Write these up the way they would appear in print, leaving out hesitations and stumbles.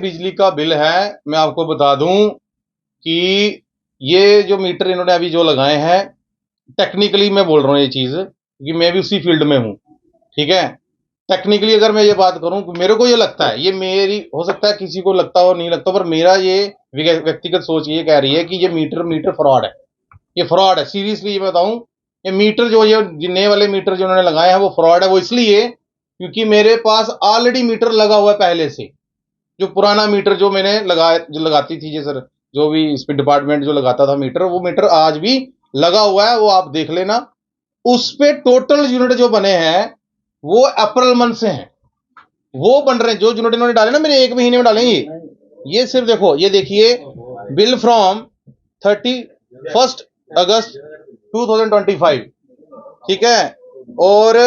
बिजली का बिल है, मैं आपको बता दूं कि ये जो मीटर इन्होंने अभी जो लगाए हैं, टेक्निकली मैं बोल रहा हूँ ये चीज, क्योंकि मैं भी उसी फील्ड में हूँ। ठीक है, टेक्निकली अगर मैं ये बात करूं, मेरे को ये लगता है, ये मेरी हो सकता है किसी को लगता हो नहीं लगता, पर मेरा ये व्यक्तिगत सोच ये कह रही है कि ये मीटर मीटर फ्रॉड है। ये फ्रॉड है, सीरियसली ये बताऊं। ये मीटर जो ये नए वाले मीटर जो उन्होंने लगाए हैं वो फ्रॉड है। वो इसलिए क्योंकि मेरे पास ऑलरेडी मीटर लगा हुआ है पहले से। जो पुराना मीटर जो मैंने लगाया, जो लगाती थी जी सर, जो भी इस पे डिपार्टमेंट जो लगाता था मीटर, वो मीटर आज भी लगा हुआ है, वो आप देख लेना। उस पे टोटल यूनिट जो बने हैं वो अप्रैल मंथ से हैं, वो बन रहे हैं। जो यूनिट इन्होंने डाले ना, मैंने 1 महीने में डाले ये सिर्फ देखो, ये देखिए, बिल फ्रॉम 31 अगस्त 2025। ठीक है, और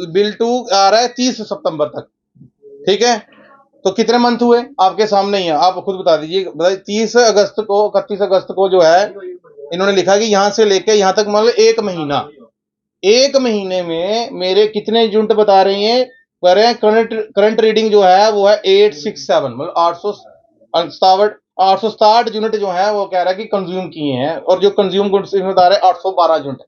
बिल 2 आ रहा है 30 सितंबर तक। ठीक है, तो कितने मंथ हुए आपके सामने ही है, आप खुद बता दीजिए। बताइए, 30 अगस्त को 31 अगस्त को जो है इन्होंने लिखा कि यहां से लेके यहां तक मतलब 1 महीना। 1 महीने में मेरे कितने यूनिट बता रही हैं? करंट करंट रीडिंग जो है वो है 867, मतलब 867 यूनिट जो है वो कह रहा है कि कंज्यूम किए हैं, और जो कंज्यूम गुड्स बता रहे हैं 812 यूनिट।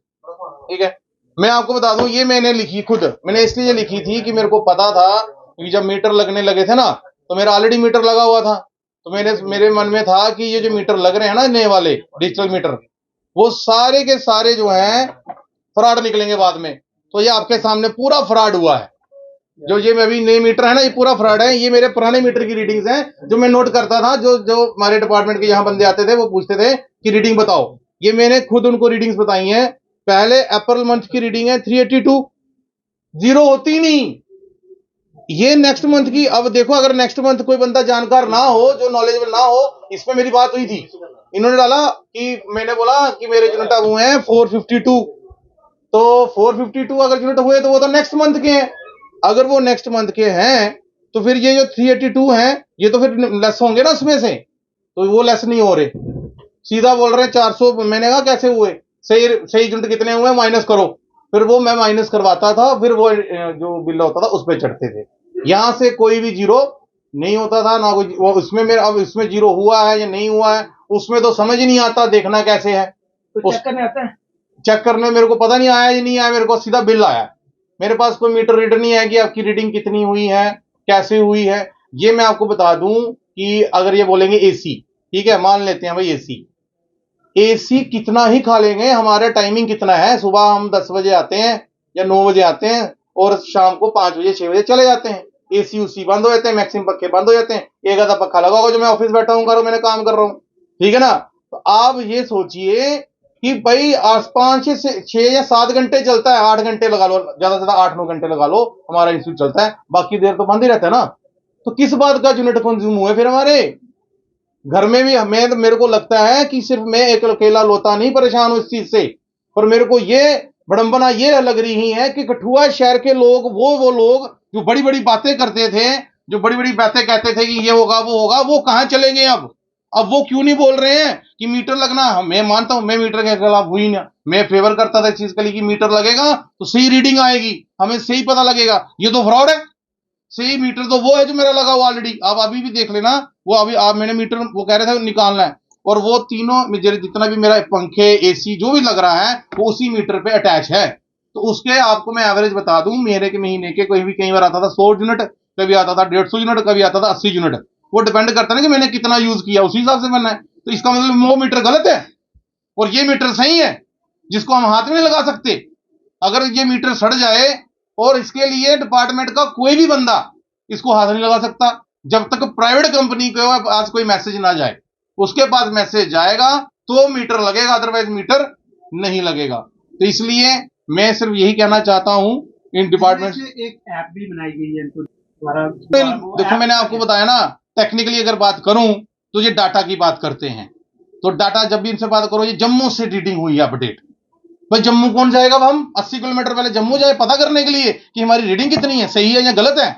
ठीक है, मैं आपको बता दूं, ये मैंने लिखी खुद, मैंने इसलिए लिखी थी कि मेरे को पता था कि जब मीटर लगने लगे थे ना, तो मेरा ऑलरेडी मीटर लगा हुआ था। तो मेरे मन में था कि ये जो मीटर लग रहे हैं ना नए वाले डिजिटल मीटर, वो सारे के सारे जो हैं फ्रॉड निकलेंगे बाद में। तो ये आपके सामने पूरा फ्रॉड हुआ है। जो ये अभी नए मीटर है ना, ये पूरा फ्रॉड है। ये मेरे पुराने मीटर की रीडिंग्स हैं जो मैं नोट करता था। जो जो हमारे डिपार्टमेंट के यहाँ बंदे आते थे वो पूछते थे कि रीडिंग बताओ, ये मैंने खुद उनको रीडिंग्स बताई हैं। पहले अप्रैल मंथ की रीडिंग है 382, जीरो होती नहीं। ये नेक्स्ट मंथ की, अब देखो, अगर नेक्स्ट मंथ कोई बंदा जानकार ना हो, जो नॉलेजेबल ना हो, इस पे मेरी बात हुई थी। इन्होंने डाला कि मैंने बोला कि मेरे यूनिट हुए हैं 452। तो 452 अगर यूनिट हुए तो वो तो नेक्स्ट मंथ के हैं। अगर वो नेक्स्ट मंथ के हैं तो फिर ये जो 382 हैं ये तो फिर लेस होंगे ना उसमें से, तो वो लेस नहीं हो रहे, सीधा बोल रहे हैं 400। मैंने कहा कैसे हुए, सही सही यूनिट कितने हुए माइनस करो। फिर वो मैं माइनस करवाता था, फिर वो जो बिल होता था उस पर चढ़ते थे। यहां से कोई भी जीरो नहीं होता था ना, कोई वो उसमें मेरा, अब इसमें जीरो हुआ है या नहीं हुआ है उसमें तो समझ ही नहीं आता, देखना कैसे है। तो चेक करने आता है, चेक करने मेरे को पता नहीं आया या नहीं आया, मेरे को सीधा बिल आया। मेरे पास कोई मीटर रीडर नहीं है कि आपकी रीडिंग कितनी हुई है, कैसे हुई है। ये मैं आपको बता दूं कि अगर ये बोलेंगे एसी, ठीक है, मान लेते हैं भाई एसी, एसी कितना ही खा लेंगे, हमारा टाइमिंग कितना है, सुबह हम 10 बजे आते हैं या 9 बजे आते हैं और शाम को 5 बजे 6 बजे चले जाते हैं। एसी उसी बंद हो जाते हैं, मैक्सिमम पक्के बंद हो जाते हैं। एक आधा पक्का लगा होगा जो मैं ऑफिस बैठा हूँ, मैंने काम कर रहा हूँ। ठीक है ना, तो आप ये सोचिए कि भाई आस 5 से 6 या 7 घंटे चलता है, 8 घंटे लगा लो, ज्यादा से ज्यादा 8-9 घंटे लगा लो, हमारा इंस्टीट्यूट चलता है, बाकी देर तो बंद ही रहता है ना। तो किस बात का यूनिट कंज्यूम हुआ फिर हमारे घर में भी? हमें, मेरे को लगता है कि सिर्फ मैं एक अकेला लोता नहीं परेशान हूं इस चीज से, पर मेरे को ये विडंबना ये लग रही है कि कठुआ शहर के लोग, वो लोग जो बड़ी बड़ी बातें करते थे, जो बड़ी बड़ी बातें कहते थे कि ये होगा वो होगा, वो कहां चले गए अब वो क्यों नहीं बोल रहे हैं कि मीटर लगना? मैं मानता हूं, मैं मीटर के खिलाफ हुई ना, मैं फेवर करता था इस चीज के लिए कि मीटर लगेगा तो सही रीडिंग आएगी, हमें सही पता लगेगा। ये तो फ्रॉड है। सही मीटर तो वो है जो मेरा लगा हुआ ऑलरेडी, आप अभी भी देख लेना। वो अभी आप, मैंने मीटर वो कह रहे थे निकालना है, और वो तीनों जितना भी मेरा पंखे एसी जो भी लग रहा है वो उसी मीटर पे अटैच है। तो उसके आपको मैं एवरेज बता दूं, मेरे के महीने के कोई भी कई बार आता था 100 यूनिट, कभी आता था 150 यूनिट, कभी आता था 80 यूनिट। वो डिपेंड करता है ना कि मैंने कितना यूज किया, उसी हिसाब से बनना है। तो इसका मतलब वो मीटर गलत है और ये मीटर सही है, जिसको हम हाथ में नहीं लगा सकते। अगर ये मीटर सड़ जाए, और इसके लिए डिपार्टमेंट का कोई भी बंदा इसको हाथ नहीं लगा सकता जब तक प्राइवेट कंपनी के पास कोई मैसेज ना जाए। उसके पास मैसेज जाएगा तो मीटर लगेगा, अदरवाइज मीटर नहीं लगेगा। तो इसलिए मैं सिर्फ यही कहना चाहता हूं इन डिपार्टमेंट से। एक ऐप भी बनाई गई है इनको द्वारा। देखो, मैंने आपको बताया ना, टेक्निकली अगर बात करूं तो ये डाटा की बात करते हैं। तो डाटा जब भी इनसे बात करो, ये जम्मू से रीडिंग हुई है अपडेट। भाई जम्मू कौन जाएगा? अब हम 80 किलोमीटर पहले जम्मू जाए पता करने के लिए कि हमारी रीडिंग कितनी है, सही है या गलत है?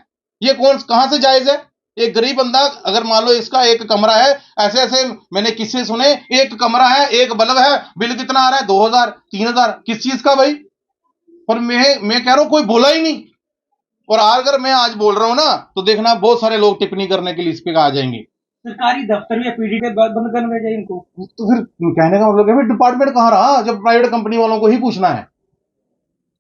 ये कौन कहां से जायज है? एक गरीब बंदा, अगर मान लो इसका एक कमरा है, ऐसे ऐसे मैंने किससे सुने, एक कमरा है, एक बल्ब है, बिल कितना आ रहा है? 2000 3000, किस चीज का भाई? पर मैं कह रहा हूं कोई बोला ही नहीं। और अगर मैं आज बोल रहा हूं ना तो देखना बहुत सारे लोग टिप्पणी करने के लिए इस पे आ जाएंगे। सरकारी दफ्तर में पीडी के बाद बंद करने भेजा इनको। तो फिर कहने का मतलब है डिपार्टमेंट कहाँ रहा जब प्राइवेट कंपनी वालों को ही पूछना है।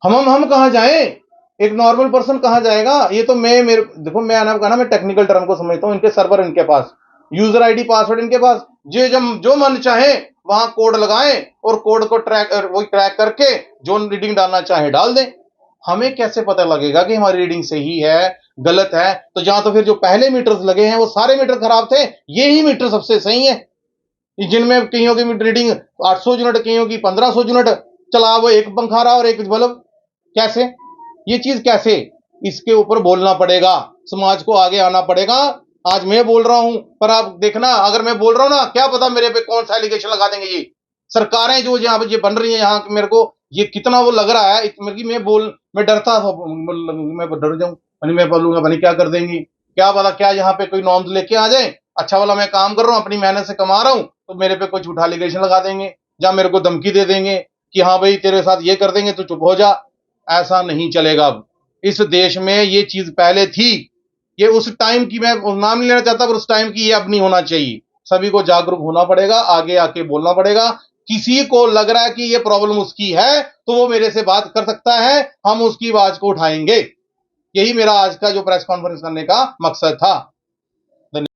हम कहाँ जाएं, एक नॉर्मल पर्सन कहाँ जाएगा। ये तो मैं मेरे देखो मैं आना कहना मैं टेक्निकल टर्म को समझता हूं। इनके सर्वर इनके पास, यूजर आईडी पासवर्ड इनके पास, जो मन चाहे वहां कोड लगाएं और कोड को ट्रैक करके जो रीडिंग डालना चाहे डाल दें। हमें कैसे पता लगेगा कि हमारी रीडिंग सही है गलत है। तो जहां तो फिर जो पहले मीटर्स लगे हैं वो सारे मीटर खराब थे, ये ही मीटर सबसे सही है जिनमें कईयों की रीडिंग 800 यूनिट कईयों की 1500 यूनिट चला, वो एक पंखा रहा और एक बल्ब। कैसे ये चीज कैसे, इसके ऊपर बोलना पड़ेगा, समाज को आगे आना पड़ेगा। आज मैं बोल रहा हूं पर आप देखना अगर मैं बोल रहा हूं ना क्या पता मेरे पे कौन सा एलिगेशन लगा देंगे ये सरकारें जो यहाँ पे ये बन रही है यहाँ मेरे को ये कितना वो लग रहा है मैं डरता था मैं डर जाऊं मैं बोलूंगा बनी क्या कर देंगी, क्या पता क्या यहाँ पे कोई नॉर्म्स लेके आ जाए। अच्छा वाला मैं काम कर रहा हूँ अपनी मेहनत से कमा रहा हूँ तो मेरे पे कोई झूठा एलिगेशन लगा देंगे या मेरे को धमकी दे देंगे कि हाँ भाई तेरे साथ ये कर देंगे तो चुप हो जा। ऐसा नहीं चलेगा। अब इस देश में ये चीज पहले थी, ये उस टाइम की मैं नाम नहीं लेना चाहता पर उस टाइम की ये अब नहीं होना चाहिए। सभी को जागरूक होना पड़ेगा, आगे आके बोलना पड़ेगा। किसी को लग रहा है कि ये प्रॉब्लम उसकी है तो वो मेरे से बात कर सकता है, हम उसकी आवाज को उठाएंगे। यही मेरा आज का जो प्रेस कॉन्फ्रेंस करने का मकसद था।